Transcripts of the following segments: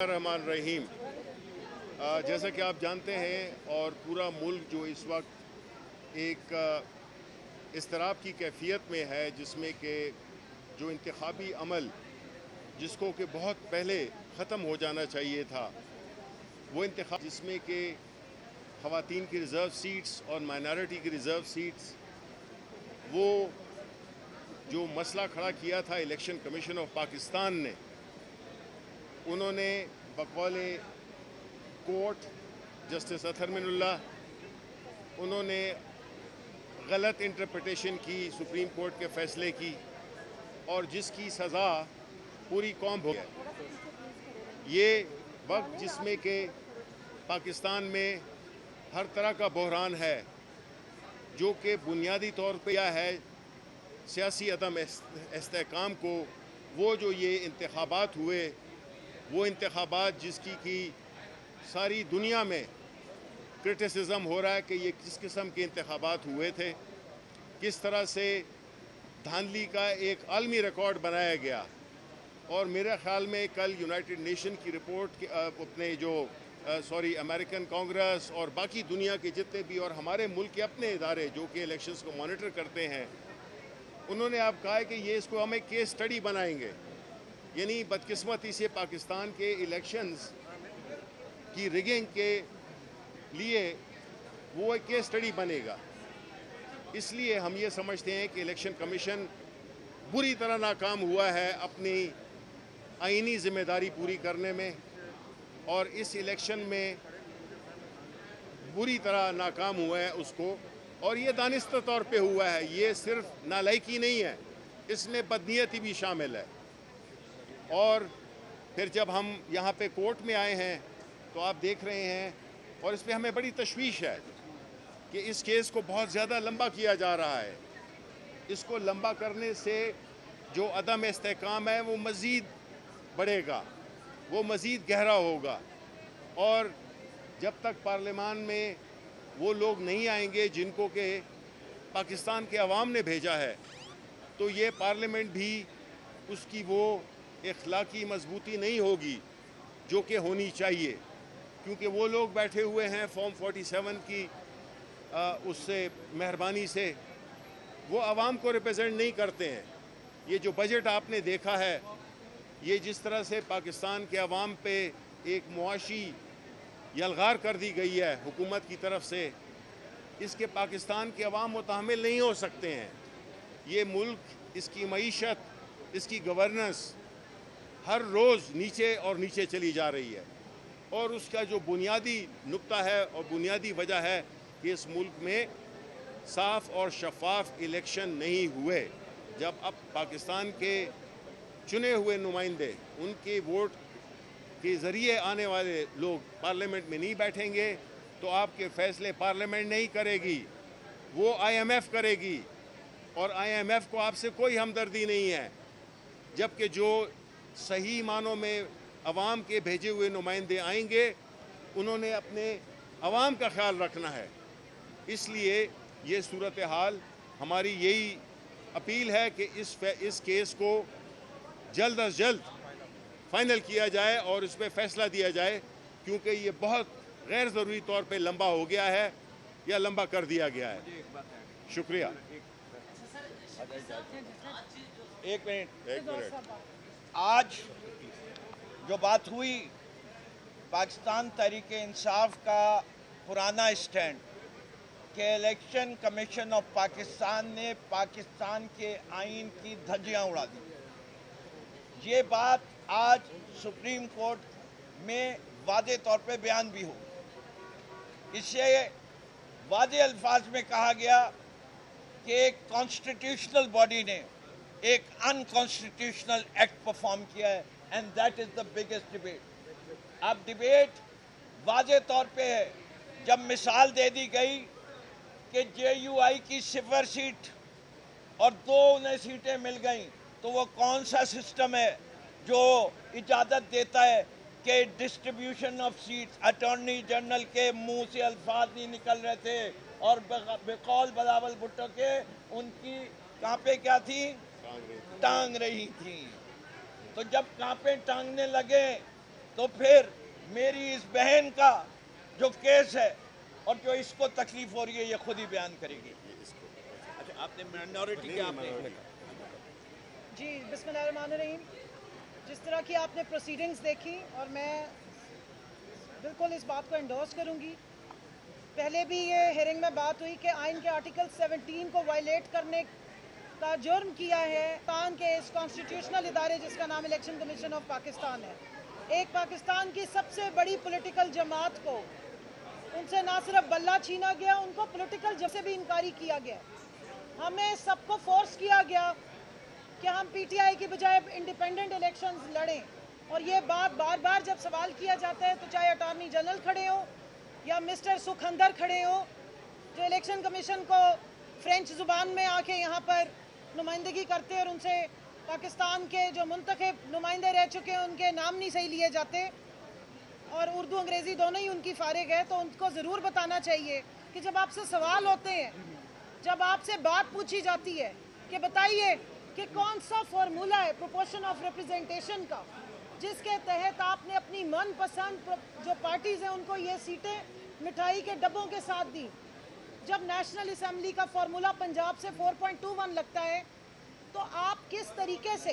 रहमान रहीम। जैसा कि आप जानते हैं और पूरा मुल्क जो इस वक्त एक इस्तराब की कैफियत में है, जिसमें कि जो इंतखाबी अमल जिसको कि बहुत पहले ख़त्म हो जाना चाहिए था, वो इंतखाब जिसमें कि ख़वातीन की रिज़र्व सीट्स और माइनॉरिटी की रिज़र्व सीट्स, वो जो मसला खड़ा किया था इलेक्शन कमीशन ऑफ पाकिस्तान ने, उन्होंने बकौल कोर्ट जस्टिस अतहर मिनुल्लाह उन्होंने गलत इंटरप्रिटेशन की सुप्रीम कोर्ट के फ़ैसले की, और जिसकी सज़ा पूरी कौम हो गई। ये वक्त जिसमें कि पाकिस्तान में हर तरह का बहरान है, जो कि बुनियादी तौर पे यह है सियासी अदम इस्तेहकाम को, वो जो ये इंतखाबात हुए, वो इंतखाबात जिसकी कि सारी दुनिया में क्रिटिसिज्म हो रहा है कि ये किस किस्म के इंतखाबात हुए थे, किस तरह से धांधली का एक आलमी रिकॉर्ड बनाया गया। और मेरे ख़्याल में कल यूनाइटेड नेशन की रिपोर्ट के अपने जो अमेरिकन कांग्रेस और बाकी दुनिया के जितने भी और हमारे मुल्क के अपने इदारे जो कि इलेक्शंस को मॉनिटर करते हैं, उन्होंने आप कहा है कि ये इसको हम एक केस स्टडी बनाएंगे। यानी बदकिस्मती से पाकिस्तान के इलेक्शंस की रिगिंग के लिए वो एक केस स्टडी बनेगा। इसलिए हम ये समझते हैं कि इलेक्शन कमीशन बुरी तरह नाकाम हुआ है अपनी आईनी जिम्मेदारी पूरी करने में, और इस इलेक्शन में बुरी तरह नाकाम हुआ है उसको, और ये दानिस्ता तौर पे हुआ है। ये सिर्फ नालायकी नहीं है, इसमें बदनीयती भी शामिल है। और फिर जब हम यहाँ पे कोर्ट में आए हैं तो आप देख रहे हैं, और इस पर हमें बड़ी तशवीश है कि इस केस को बहुत ज़्यादा लंबा किया जा रहा है। इसको लंबा करने से जो अदम इस्तेहकाम है वो मज़ीद बढ़ेगा, वो मज़ीद गहरा होगा। और जब तक पार्लियामान में वो लोग नहीं आएंगे जिनको कि पाकिस्तान के अवाम ने भेजा है, तो ये पार्लियामेंट भी उसकी वो इखलाकी मजबूती नहीं होगी जो कि होनी चाहिए, क्योंकि वो लोग बैठे हुए हैं फॉर्म 47 की उससे मेहरबानी से, वो आवाम को रिप्रेजेंट नहीं करते हैं। ये जो बजट आपने देखा है, ये जिस तरह से पाकिस्तान के अवाम पे एक मुआशी यलगार कर दी गई है हुकूमत की तरफ से, इसके पाकिस्तान के अवाम मुतहम्मिल नहीं हो सकते हैं। ये मुल्क, इसकी मईशत, इसकी गवर्नेंस हर रोज़ नीचे और नीचे चली जा रही है, और उसका जो बुनियादी नुक्ता है और बुनियादी वजह है कि इस मुल्क में साफ़ और शफाफ इलेक्शन नहीं हुए। जब अब पाकिस्तान के चुने हुए नुमाइंदे, उनके वोट के ज़रिए आने वाले लोग पार्लियामेंट में नहीं बैठेंगे, तो आपके फ़ैसले पार्लियामेंट नहीं करेगी, वो IMF करेगी, और IMF को आपसे कोई हमदर्दी नहीं है। जबकि जो सही मानों में अवाम के भेजे हुए नुमाइंदे आएंगे, उन्होंने अपने अवाम का ख्याल रखना है। इसलिए ये सूरत हाल, हमारी यही अपील है कि इस केस को जल्द अज जल्द फाइनल किया जाए और इस पर फैसला दिया जाए, क्योंकि ये बहुत गैर ज़रूरी तौर पे लंबा हो गया है या लंबा कर दिया गया है। शुक्रिया। एक मिनट। आज जो बात हुई, पाकिस्तान तहरीक इंसाफ का पुराना स्टैंड कि इलेक्शन कमीशन ऑफ पाकिस्तान ने पाकिस्तान के आइन की धज्जियां उड़ा दी, ये बात आज सुप्रीम कोर्ट में वादे तौर पे बयान भी हो। इससे वादे अल्फाज में कहा गया कि एक कॉन्स्टिट्यूशनल बॉडी ने एक अनकॉन्स्टिट्यूशनल एक्ट परफॉर्म किया है, and that is the biggest debate. अब डिबेट वादे तौर पे है, जब मिसाल दे दी गई कि JUI की 0 सीट और 2 उन्हें सीटें मिल गई, तो वो कौन सा सिस्टम है जो इजाज़त देता है कि distribution of seats, attorney general के मुंह से अल्फाज नहीं निकल रहे थे, और बेकौल बिलावल भुट्टो के उनकी कांपे क्या थी, टांग रही थी। तो जब कांपे टांगने लगे तो फिर मेरी इस बहन का जो केस है और जो इसको तकलीफ हो रही है ये खुद ही बयान करेगी। अच्छा, आपने माइनॉरिटी के आपने जी, बिस्मिल्लाहिर्रहमानिर्रहीम। जिस तरह की आपने प्रोसीडिंग्स देखी और मैं बिल्कुल इस बात को एंडोर्स करूंगी। पहले भी ये हेयरिंग में बात हुई कि आइन के आर्टिकल 17 को वायलेट करने का जुर्म किया है पाकिस्तान के इस कॉन्स्टिट्यूशनल इदारे जिसका नाम इलेक्शन कमीशन ऑफ पाकिस्तान है। एक पाकिस्तान की सबसे बड़ी पॉलिटिकल जमात को उनसे ना सिर्फ बल्ला छीना गया, उनको पॉलिटिकल जब से भी इनकारी किया गया। हमें सबको फोर्स किया गया कि हम पीटीआई की बजाय इंडिपेंडेंट इलेक्शंस लड़ें, और ये बात बार बार जब सवाल किया जाता है तो चाहे अटॉर्नी जनरल खड़े हो या मिस्टर सुखंदर खड़े हो जो इलेक्शन कमीशन को फ्रेंच ज़ुबान में आके यहाँ पर नुमाइंदगी करते हैं और उनसे पाकिस्तान के जो मुंतखब नुमाइंदे रह चुके हैं उनके नाम नहीं सही लिए जाते और उर्दू अंग्रेज़ी दोनों ही उनकी फारिग है, तो उनको ज़रूर बताना चाहिए कि जब आपसे सवाल होते हैं, जब आपसे बात पूछी जाती है कि बताइए कि कौन सा फॉर्मूला है प्रोपोर्शन ऑफ रिप्रेजेंटेशन का जिसके तहत आपने अपनी मनपसंद जो पार्टीज़ हैं उनको ये सीटें मिठाई के डब्बों के साथ दी। जब नेशनल असेंबली का फॉर्मूला पंजाब से 4.21 लगता है तो आप किस तरीके से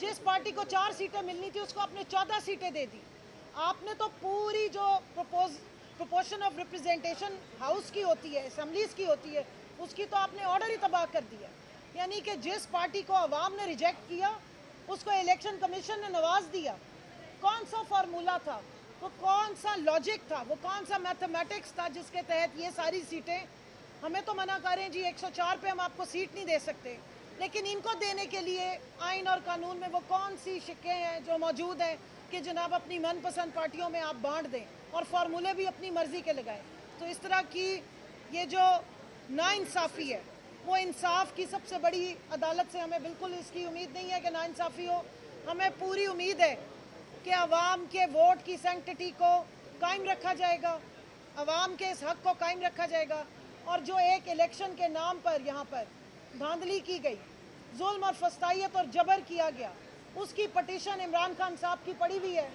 जिस पार्टी को 4 सीटें मिलनी थी उसको आपने 14 सीटें दे दी। आपने तो पूरी जो प्रोपोर्शन ऑफ रिप्रेजेंटेशन हाउस की होती है, असेंबलीज की होती है, उसकी तो आपने ऑर्डर ही तबाह कर दिया। यानी कि जिस पार्टी को अवाम ने रिजेक्ट किया उसको इलेक्शन कमीशन ने नवाज दिया। कौन सा फार्मूला था, वो कौन सा लॉजिक था, वो कौन सा मैथमेटिक्स था जिसके तहत ये सारी सीटें हमें तो मना करें जी 104 पे हम आपको सीट नहीं दे सकते, लेकिन इनको देने के लिए आइन और कानून में वो कौन सी शिक्के हैं जो मौजूद हैं कि जनाब अपनी मनपसंद पार्टियों में आप बांट दें और फार्मूले भी अपनी मर्जी के लगाएं। तो इस तरह की ये जो नाइंसाफ़ी है वो इंसाफ की सबसे बड़ी अदालत से हमें बिल्कुल इसकी उम्मीद नहीं है कि नाइंसाफ़ी हो। हमें पूरी उम्मीद है कि अवाम के वोट की सैंक्टिटी को कायम रखा जाएगा, अवाम के इस हक़ को कायम रखा जाएगा। और जो एक इलेक्शन के नाम पर यहाँ पर धांधली की गई, जुल्म और फस्तायत और जबर किया गया, उसकी पटिशन इमरान खान साहब की पड़ी हुई है।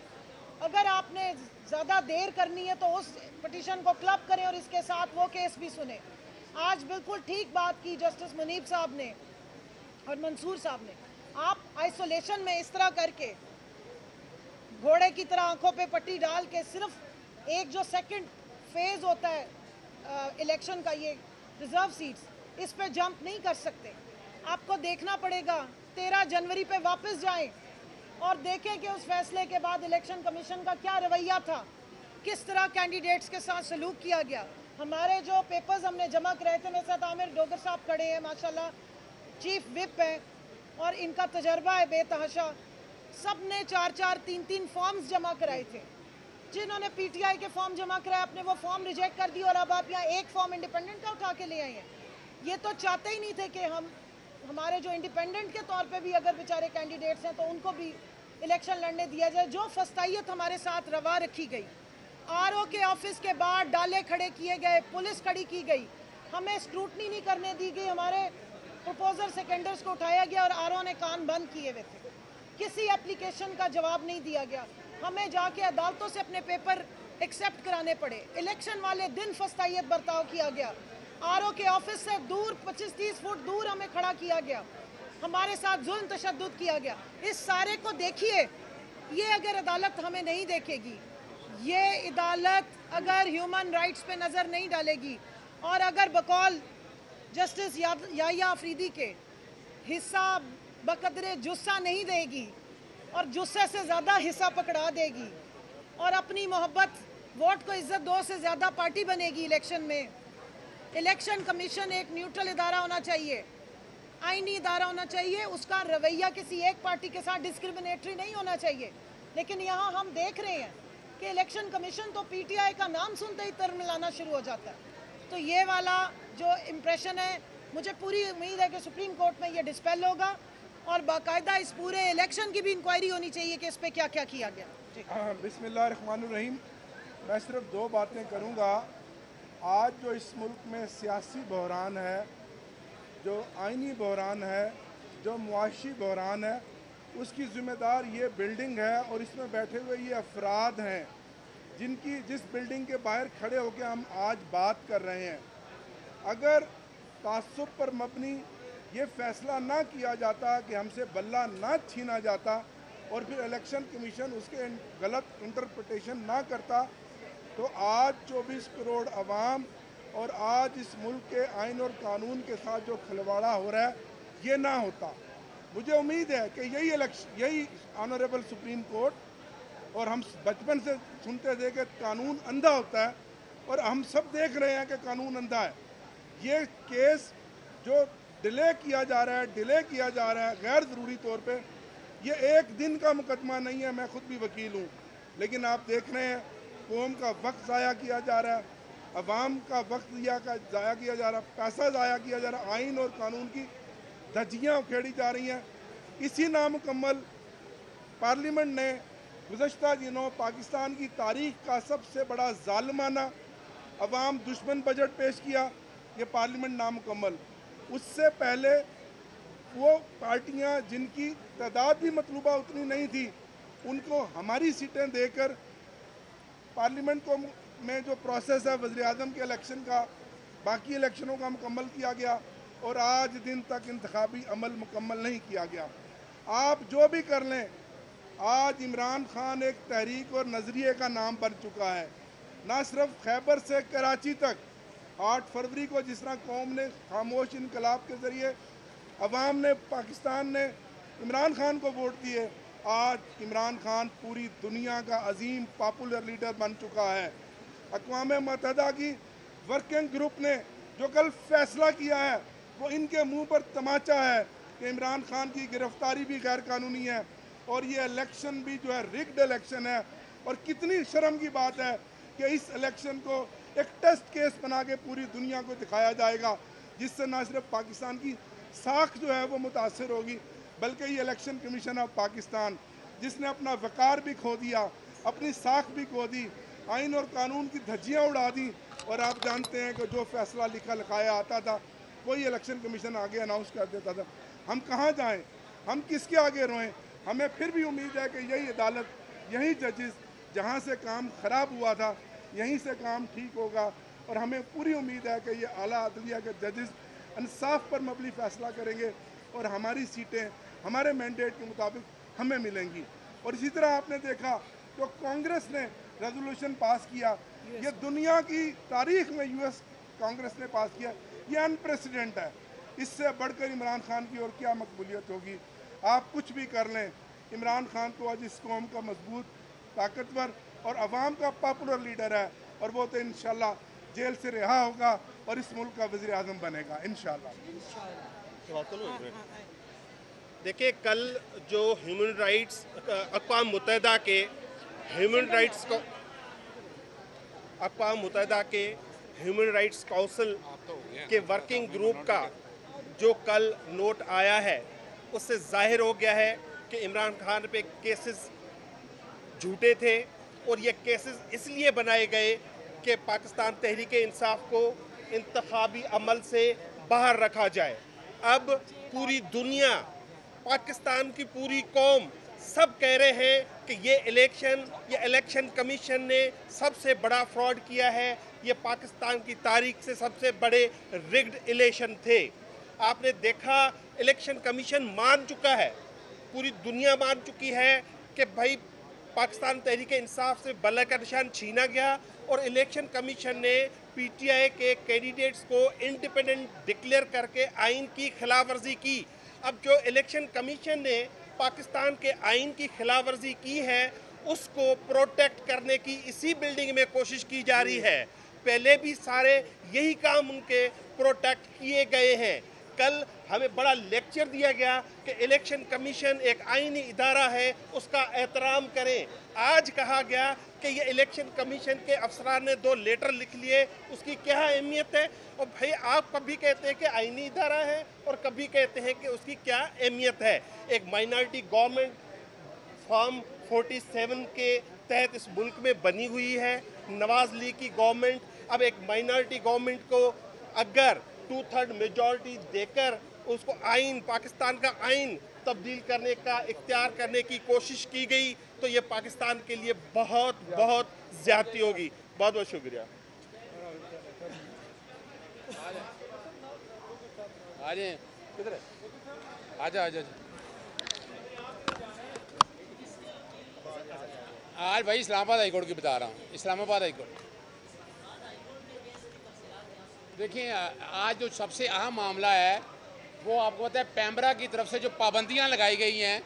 अगर आपने ज़्यादा देर करनी है तो उस पटिशन को क्लब करें और इसके साथ वो केस भी सुने। आज बिल्कुल ठीक बात की जस्टिस मुनीब साहब ने और मंसूर साहब ने। आप आइसोलेशन में इस तरह करके घोड़े की तरह आंखों पे पट्टी डाल के सिर्फ एक जो सेकंड फेज होता है इलेक्शन का, ये रिजर्व सीट्स, इस पे जंप नहीं कर सकते। आपको देखना पड़ेगा 13 जनवरी पे वापस जाएं और देखें कि उस फैसले के बाद इलेक्शन कमीशन का क्या रवैया था, किस तरह कैंडिडेट्स के साथ सलूक किया गया। हमारे जो पेपर्स हमने जमा कराए थे, मेरे साथ आमिर डोगर साहब खड़े हैं, माशाल्लाह चीफ विप हैं और इनका तजर्बा है बेतहाशा। सब ने 4-4, 3-3 फॉर्म्स जमा कराए थे। जिन्होंने पीटीआई के फॉर्म जमा कराए अपने वो फॉर्म रिजेक्ट कर दिए और अब आप यहाँ एक फॉर्म इंडिपेंडेंट का उठा के ले आए हैं। ये तो चाहते ही नहीं थे कि हमारे जो इंडिपेंडेंट के तौर पे भी अगर बेचारे कैंडिडेट्स हैं तो उनको भी इलेक्शन लड़ने दिया जाए। जो फस्तायत हमारे साथ रवा रखी गई, आरओ के ऑफिस के बाहर डाले खड़े किए गए, पुलिस खड़ी की गई, हमें स्क्रूटनी नहीं करने दी गई, हमारे प्रपोजर सेकेंडर्स को उठाया गया और आरओ ने कान बंद किए हुए थे। किसी एप्लीकेशन का जवाब नहीं दिया गया, हमें जाके अदालतों से अपने पेपर एक्सेप्ट कराने पड़े। इलेक्शन वाले दिन फस्तायत बर्ताव किया गया, आरओ के ऑफिस से दूर 25-30 फुट दूर हमें खड़ा किया गया, हमारे साथ जुल्म तशद्दुद किया गया। इस सारे को देखिए, ये अगर अदालत हमें नहीं देखेगी, ये अदालत अगर ह्यूमन राइट्स पे नज़र नहीं डालेगी और अगर बकौल जस्टिस याहिया अफरीदी के हिस्सा बकदरे जुस्सा नहीं देगी और जुस्से से ज़्यादा हिस्सा पकड़ा देगी और अपनी मोहब्बत वोट को इज्जत दो से ज़्यादा पार्टी बनेगी इलेक्शन में। इलेक्शन कमीशन एक न्यूट्रल इदारा होना चाहिए, आईनी इदारा होना चाहिए, उसका रवैया किसी एक पार्टी के साथ डिस्क्रिमिनेटरी नहीं होना चाहिए। लेकिन यहाँ हम देख रहे हैं कि इलेक्शन कमीशन तो पीटीआई का नाम सुनते ही तरमिलाना शुरू हो जाता है। तो ये वाला जो इम्प्रेशन है, मुझे पूरी उम्मीद है कि सुप्रीम कोर्ट में ये डिस्पेल होगा और बाकायदा इस पूरे इलेक्शन की भी इंक्वायरी होनी चाहिए कि इस पर क्या क्या किया गया। बिस्मिल्लाहिर्रहमानिर्रहीम। मैं सिर्फ 2 बातें करूँगा। आज जो इस मुल्क में सियासी बहरान है, जो आइनी बहरान है, जो मुआशी बहरान है, उसकी जिम्मेदार ये बिल्डिंग है और इसमें बैठे हुए ये अफराद हैं जिस बिल्डिंग के बाहर खड़े होकर हम आज बात कर रहे हैं। अगर तासुब पर मबनी ये फैसला ना किया जाता कि हमसे बल्ला ना छीना जाता और फिर इलेक्शन कमीशन उसके गलत इंटरप्रिटेशन ना करता, तो आज 24 करोड़ अवाम और आज इस मुल्क के आइन और कानून के साथ जो खिलवाड़ा हो रहा है ये ना होता। मुझे उम्मीद है कि यही ऑनरेबल सुप्रीम कोर्ट, और हम बचपन से सुनते थे कि कानून अंधा होता है और हम सब देख रहे हैं कि कानून अंधा है। ये केस जो डिले किया जा रहा है गैर ज़रूरी तौर पे, ये एक दिन का मुकदमा नहीं है। मैं खुद भी वकील हूँ, लेकिन आप देख रहे हैं कौम का वक्त ज़ाया किया जा रहा है, अवाम का वक्त ज़ाया किया जा रहा है, पैसा ज़ाया किया जा रहा है, आइन और कानून की धज्जियाँ उखेड़ी जा रही हैं। इसी नामुकम्मल पार्लियामेंट ने गुज़श्ता दिनों पाकिस्तान की तारीख का सबसे बड़ा जालिमाना अवाम दुश्मन बजट पेश किया। ये पार्लियामेंट नामुकम्मल, उससे पहले वो पार्टियां जिनकी तादाद भी मतलूबा उतनी नहीं थी, उनको हमारी सीटें देकर पार्लियामेंट को में जो प्रोसेस है वज़ीर आज़म के इलेक्शन का, बाकी इलेक्शनों का मुकम्मल किया गया और आज दिन तक इंतखाबी अमल मुकम्मल नहीं किया गया। आप जो भी कर लें, आज इमरान खान एक तहरीक और नज़रिए का नाम बन चुका है। ना सिर्फ खैबर से कराची तक 8 फरवरी को जिस तरह कौम ने खामोश इनकलाब के ज़रिए अवाम ने पाकिस्तान ने इमरान खान को वोट दिए, आज इमरान खान पूरी दुनिया का अजीम पॉपुलर लीडर बन चुका है। अक़वाम मुत्तहिदा की वर्किंग ग्रुप ने जो कल फैसला किया है वो इनके मुंह पर तमाचा है कि इमरान खान की गिरफ्तारी भी गैर कानूनी है और ये इलेक्शन भी जो है रिग्ड इलेक्शन है। और कितनी शर्म की बात है कि इस इलेक्शन को एक टेस्ट केस बना के पूरी दुनिया को दिखाया जाएगा, जिससे ना सिर्फ पाकिस्तान की साख जो है वो मुतासर होगी, बल्कि ये इलेक्शन कमीशन ऑफ पाकिस्तान जिसने अपना वक़ार भी खो दिया, अपनी साख भी खो दी, आइन और कानून की धज्जियाँ उड़ा दी। और आप जानते हैं कि जो फैसला लिखा लिखाया आता था वही इलेक्शन कमीशन आगे अनाउंस कर देता था। हम कहाँ जाएं, हम किसके आगे रोएं? हमें फिर भी उम्मीद है कि यही अदालत, यही जजेस जहाँ से काम ख़राब हुआ था यहीं से काम ठीक होगा। और हमें पूरी उम्मीद है कि ये आला अदलिया के जजेस इंसाफ पर मबनी फ़ैसला करेंगे और हमारी सीटें हमारे मैंडेट के मुताबिक हमें मिलेंगी। और इसी तरह आपने देखा तो कांग्रेस ने रेजोल्यूशन पास किया, ये दुनिया की तारीख में यूएस कांग्रेस ने पास किया, ये अनप्रेसिडेंट है। इससे बढ़कर इमरान खान की और क्या मकबूलियत होगी? आप कुछ भी कर लें, इमरान खान तो आज इस कौम का मजबूत, ताकतवर और अवाम का पॉपुलर लीडर है और वो तो इंशाल्लाह जेल से रिहा होगा और इस मुल्क का वज़ीर आज़म बनेगा इंशाल्लाह। देखिए, कल जो ह्यूमन राइट्स अक़वाम मुत्तहिदा के ह्यूमन राइट्स काउंसिल के वर्किंग ग्रुप का जो कल नोट आया है, उससे जाहिर हो गया है कि इमरान खान पे केसेस झूठे थे और ये केसेस इसलिए बनाए गए कि पाकिस्तान तहरीक इंसाफ को इंतखाबी अमल से बाहर रखा जाए। अब पूरी दुनिया, पाकिस्तान की पूरी कौम सब कह रहे हैं कि ये इलेक्शन कमीशन ने सबसे बड़ा फ्रॉड किया है, ये पाकिस्तान की तारीख से सबसे बड़े रिग्ड इलेक्शन थे। आपने देखा इलेक्शन कमीशन मान चुका है, पूरी दुनिया मान चुकी है कि भाई पाकिस्तान तहरीक इंसाफ से बल्ले का निशान छीना गया और इलेक्शन कमीशन ने पीटीआई के कैंडिडेट्स को इंडिपेंडेंट डिक्लेयर करके आइन की खिलाफ वर्जी की। अब जो इलेक्शन कमीशन ने पाकिस्तान के आइन की खिलाफ वर्जी की है, उसको प्रोटेक्ट करने की इसी बिल्डिंग में कोशिश की जा रही है। पहले भी सारे यही काम उनके प्रोटेक्ट किए गए हैं। कल हमें बड़ा लेक्चर दिया गया कि इलेक्शन कमीशन एक आईनी इदारा है, उसका एहतराम करें। आज कहा गया कि ये इलेक्शन कमीशन के अफसरान ने 2 लेटर लिख लिए, उसकी क्या अहमियत है? और भाई आप कभी कहते हैं कि आईनी इदारा है और कभी कहते हैं कि उसकी क्या अहमियत है। एक माइनॉरिटी गवर्नमेंट फॉर्म 47 के तहत इस मुल्क में बनी हुई है, नवाज लीग की गवर्नमेंट। अब एक माइनॉरिटी गवर्नमेंट को अगर 2/3 मेजॉरिटी देकर उसको आइन, पाकिस्तान का आइन तब्दील करने का इख्तियार करने की कोशिश की गई तो ये पाकिस्तान के लिए बहुत बहुत ज़्यादती होगी। बहुत बहुत शुक्रिया। आ जाए, किधर है? आजा आजा। आज भाई इस्लामाबाद हाई कोर्ट की बता रहा हूँ, इस्लामाबाद हाई कोर्ट। देखिए, आज जो सबसे अहम मामला है वो आपको पता है, पैमरा की तरफ से जो पाबंदियां लगाई गई हैं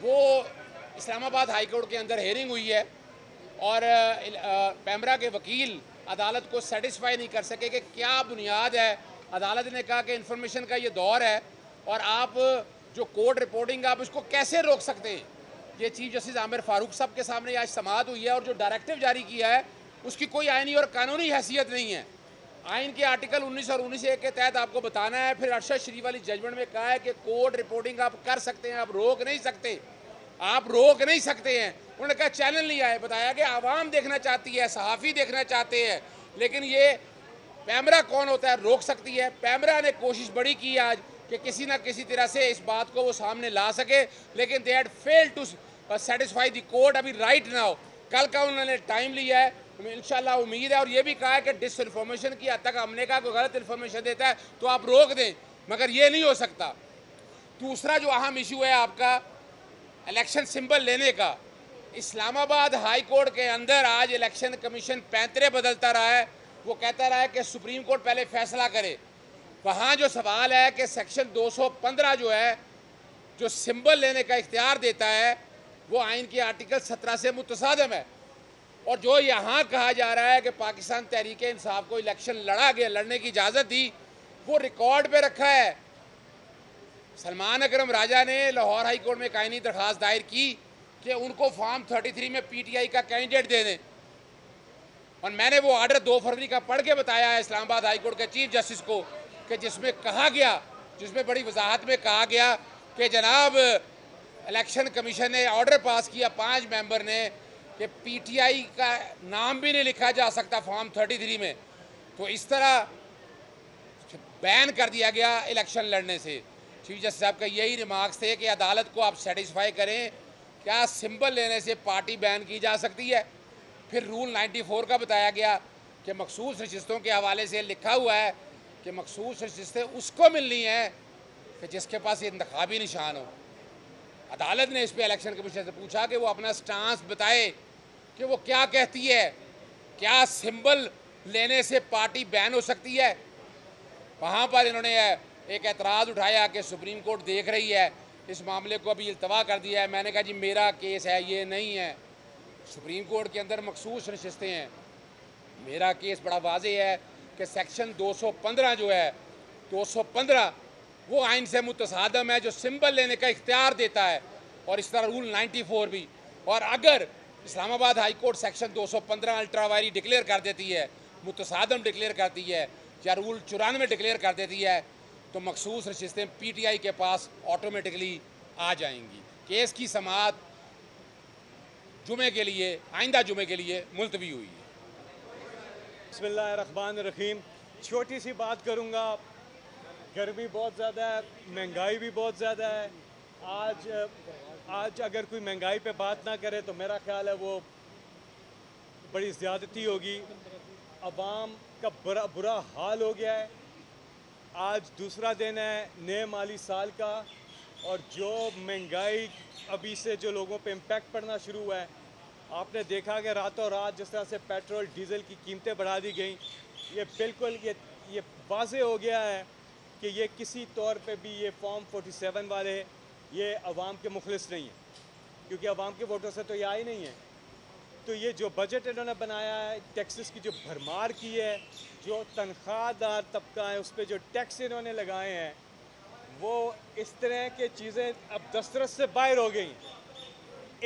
वो इस्लामाबाद हाई कोर्ट के अंदर हेयरिंग हुई है और पैमरा के वकील अदालत को सेटिस्फाई नहीं कर सके कि क्या बुनियाद है। अदालत ने कहा कि इंफॉर्मेशन का ये दौर है और आप जो कोर्ट रिपोर्टिंग आप इसको कैसे रोक सकते हैं। ये चीफ जस्टिस आमिर फारूक साहब के सामने आज समाअत हुई है और जो डायरेक्टिव जारी किया है उसकी कोई आईनी और कानूनी हैसियत नहीं है। आइन के आर्टिकल 19 और 19(1) के तहत आपको बताना है। फिर अरशद शरीफ वाली जजमेंट में कहा है कि कोर्ट रिपोर्टिंग आप कर सकते हैं, आप रोक नहीं सकते, आप रोक नहीं सकते हैं। उन्होंने कहा चैनल नहीं आए, बताया कि आवाम देखना चाहती है, सहाफ़ी देखना चाहते हैं, लेकिन ये पैमरा कौन होता है रोक सकती है। पैमरा ने कोशिश बड़ी की आज कि किसी ना किसी तरह से इस बात को वो सामने ला सके, लेकिन they had failed to satisfy the court. अभी राइट नाउ कल का उन्होंने टाइम लिया है, इंशाल्लाह उम्मीद है। और ये भी कहा है कि डिसइंफॉर्मेशन की हद तक हमने कहा कोई गलत इन्फॉर्मेशन देता है तो आप रोक दें, मगर ये नहीं हो सकता। दूसरा जो अहम इशू है आपका इलेक्शन सिंबल लेने का, इस्लामाबाद हाई कोर्ट के अंदर आज इलेक्शन कमीशन पैंतरे बदलता रहा है। वो कहता रहा है कि सुप्रीम कोर्ट पहले फैसला करे। वहाँ जो सवाल है कि सेक्शन 215 जो है जो सिंबल लेने का इख्तियार देता है वो आइन के आर्टिकल 17 से मुतसादम है। और जो यहाँ कहा जा रहा है कि पाकिस्तान तहरीक इंसाफ को इलेक्शन लड़ा गया, लड़ने की इजाज़त दी, वो रिकॉर्ड पे रखा है। सलमान अकरम राजा ने लाहौर हाई कोर्ट में कानूनी दरख्वास्त दायर की कि उनको फॉर्म 33 में पीटीआई का कैंडिडेट दे दें, और मैंने वो आर्डर 2 फरवरी का पढ़ के बताया है इस्लामाबाद हाई कोर्ट के चीफ जस्टिस को कि जिसमें कहा गया, जिसमें बड़ी वजाहत में कहा गया कि जनाब इलेक्शन कमीशन ने ऑर्डर पास किया 5 मेंबर ने कि पीटीआई का नाम भी नहीं लिखा जा सकता फॉर्म 33 में, तो इस तरह बैन कर दिया गया इलेक्शन लड़ने से। चीफ जस्टिस साहब का यही रिमार्क्स थे कि अदालत को आप सेटिस्फाई करें, क्या सिंबल लेने से पार्टी बैन की जा सकती है। फिर रूल 94 का बताया गया कि मखसूस नशिस्तों के हवाले से लिखा हुआ है कि मखसूस नशिस्तें उसको मिलनी है कि जिसके पास इंतखाबी निशान हो। अदालत ने इस पर इलेक्शन कमीशन से पूछा कि वो अपना स्टांस बताए कि वो क्या कहती है, क्या सिंबल लेने से पार्टी बैन हो सकती है। वहाँ पर इन्होंने एक एतराज़ उठाया कि सुप्रीम कोर्ट देख रही है इस मामले को, अभी इल्तवा कर दिया है। मैंने कहा जी मेरा केस है, ये नहीं है। सुप्रीम कोर्ट के अंदर मखसूस नशिस्तें हैं। मेरा केस बड़ा वाज़ेह है कि सेक्शन 215 जो है 215 वो आइन से मुतसादम है जो सिंबल लेने का इख्तियार देता है, और इस तरह रूल 94 भी। और अगर Islamabad high court section 215 ultra vires declare कर देती है, मुतसादम डिक्लेयर करती है, या रूल 94 डिक्लेयर कर देती है, तो मखसूस नशिस्तें पीटीआई के पास ऑटोमेटिकली आ जाएंगी। केस की समाअत जुमे के लिए, आइंदा जुमे के लिए मुलतवी हुई है। बिस्मिल्लाहिर्रहमानिर्रहीम। छोटी सी बात करूँगा। गर्मी बहुत ज़्यादा है, महंगाई भी बहुत ज़्यादा है। आज अगर कोई महंगाई पे बात ना करे तो मेरा ख्याल है वो बड़ी ज़्यादती होगी। अवाम का बुरा हाल हो गया है। आज दूसरा दिन है नए माली साल का, और जो महंगाई अभी से जो लोगों पे इम्पैक्ट पड़ना शुरू हुआ है, आपने देखा कि रातों रात जिस तरह से पेट्रोल डीज़ल की कीमतें बढ़ा दी गई, ये बिल्कुल ये वाज़े हो गया है कि ये किसी तौर पे भी ये फॉर्म 47 वाले ये अवाम के मुखलिस नहीं है, क्योंकि अवाम के वोटों से तो ये आई नहीं है। तो ये जो बजट इन्होंने बनाया है, टैक्सेस की जो भरमार की है, जो तनख्वाहदार तबका है उस पर जो टैक्स इन्होंने लगाए हैं, वो इस तरह के चीज़ें अब दस्तरस से बाहर हो गई हैं।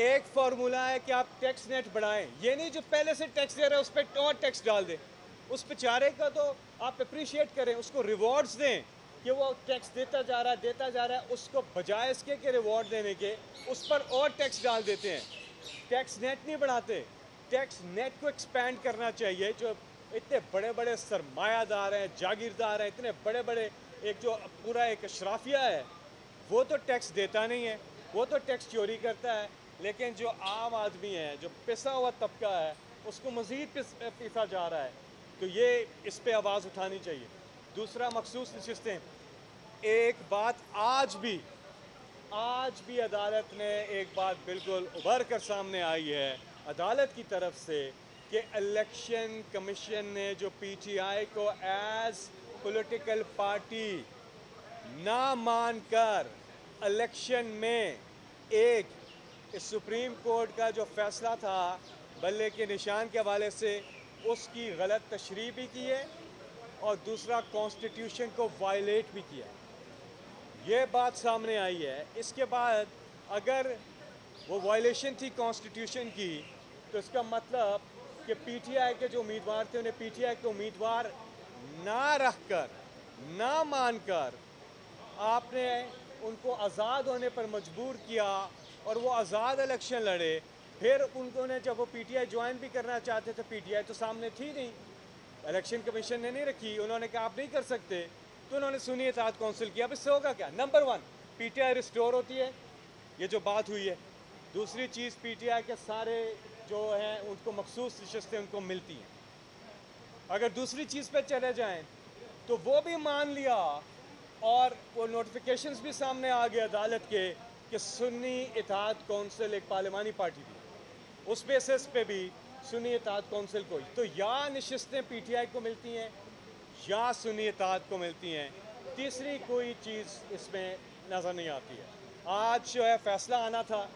एक फार्मूला है कि आप टैक्स नेट बढ़ाएं, ये नहीं जो पहले से टैक्स दे रहे हैं उस पर और टैक्स डाल दें। उस बेचारे का तो आप अप्रिशिएट करें, उसको रिवॉर्ड्स दें कि वो टैक्स देता जा रहा है, उसको बजाय इसके कि रिवॉर्ड देने के उस पर और टैक्स डाल देते हैं। टैक्स नेट नहीं बढ़ाते। टैक्स नेट को एक्सपैंड करना चाहिए। जो इतने बड़े बड़े सरमायादार हैं, जागीरदार हैं, इतने बड़े बड़े एक जो पूरा एक अशराफिया है, वो तो टैक्स देता नहीं है, वो तो टैक्स चोरी करता है, लेकिन जो आम आदमी है, जो पिसा हुआ तबका है, उसको मज़ीद पिसा जा रहा है। तो ये इस पे आवाज़ उठानी चाहिए। दूसरा, मखसूस नशिस्तें। एक बात आज भी अदालत ने एक बात बिल्कुल उभर कर सामने आई है अदालत की तरफ से कि इलेक्शन कमीशन ने जो पीटीआई को एज पॉलिटिकल पार्टी ना मानकर इलेक्शन में एक इस सुप्रीम कोर्ट का जो फैसला था बल्ले के निशान के हवाले से उसकी गलत तशरीह भी की है और दूसरा कॉन्स्टिट्यूशन को वायलेट भी किया है। ये बात सामने आई है। इसके बाद अगर वो वायलेशन थी कॉन्स्टिट्यूशन की तो इसका मतलब कि पीटीआई के जो उम्मीदवार थे उन्हें पीटीआई के उम्मीदवार ना रखकर, ना मानकर आपने उनको आज़ाद होने पर मजबूर किया और वो आज़ाद इलेक्शन लड़े। फिर उन्होंने जब वो पीटीआई ज्वाइन भी करना चाहते थे, पीटीआई तो सामने थी नहीं, इलेक्शन कमीशन ने नहीं रखी, उन्होंने कहा आप नहीं कर सकते, तो उन्होंने सुन्नी इत्तेहाद कौंसिल किया। अब इससे होगा क्या? नंबर 1, पीटीआई रिस्टोर होती है, ये जो बात हुई है। दूसरी चीज़, पीटीआई के सारे जो हैं उनको मखसूस नशिस्तें उनको मिलती हैं। अगर दूसरी चीज़ पे चले जाएं तो वो भी मान लिया और वो नोटिफिकेशंस भी सामने आ गए अदालत के कि सुन्नी इत्तेहाद कौंसिल एक पार्लिमानी पार्टी थी, उस बेसिस पे भी सुन्नी इत्तेहाद कौंसिल को तो या नशिस्तें पीटीआई को मिलती हैं या सुन्नी इत्तेहाद को मिलती हैं। तीसरी कोई चीज़ इसमें नज़र नहीं आती है। आज जो है फ़ैसला आना था,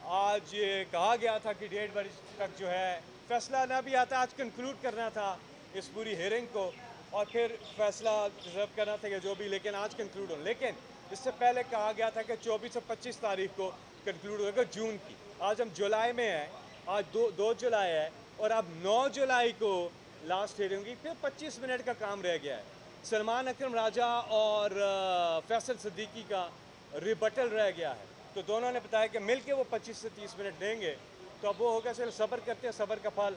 आज ये कहा गया था कि 1.5 बजे तक जो है फ़ैसला ना भी आता, आज कंक्लूड करना था इस पूरी हेयरिंग को और फिर फ़ैसला रिजर्व करना था कि जो भी, लेकिन आज कंक्लूड हो। लेकिन इससे पहले कहा गया था कि 24 और 25 तारीख को कंक्लूड होगा जून की। आज हम जुलाई में हैं, आज 2 जुलाई है और अब 9 जुलाई को लास्ट हेयरिंग होगी। फिर 25 मिनट का काम रह गया है। सलमान अकरम राजा और फैसल सिद्दीकी का रिबटल रह गया है, तो दोनों ने बताया कि मिल के वो 25 से 30 मिनट देंगे। तो अब वो होगा, चलो सब्र करते हैं, सब्र का फल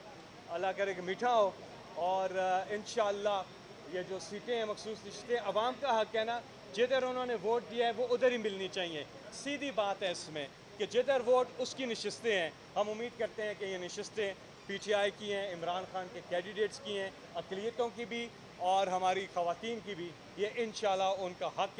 अल्लाह करे कि मीठा हो और इंशाअल्लाह ये जो सीटें हैं मखसूस नशिस्तें, अवाम का हक है ना, जिधर उन्होंने वोट दिया है वो उधर ही मिलनी चाहिए। सीधी बात है इसमें कि जिधर वोट उसकी नशिस्तें हैं। हम उम्मीद करते हैं कि ये नशिस्तें पीटीआई की हैं, इमरान खान के कैंडिडेट्स की हैं, अक़लियतों की भी और हमारी ख़वातीन की भी। ये इंशाअल्लाह उनका हक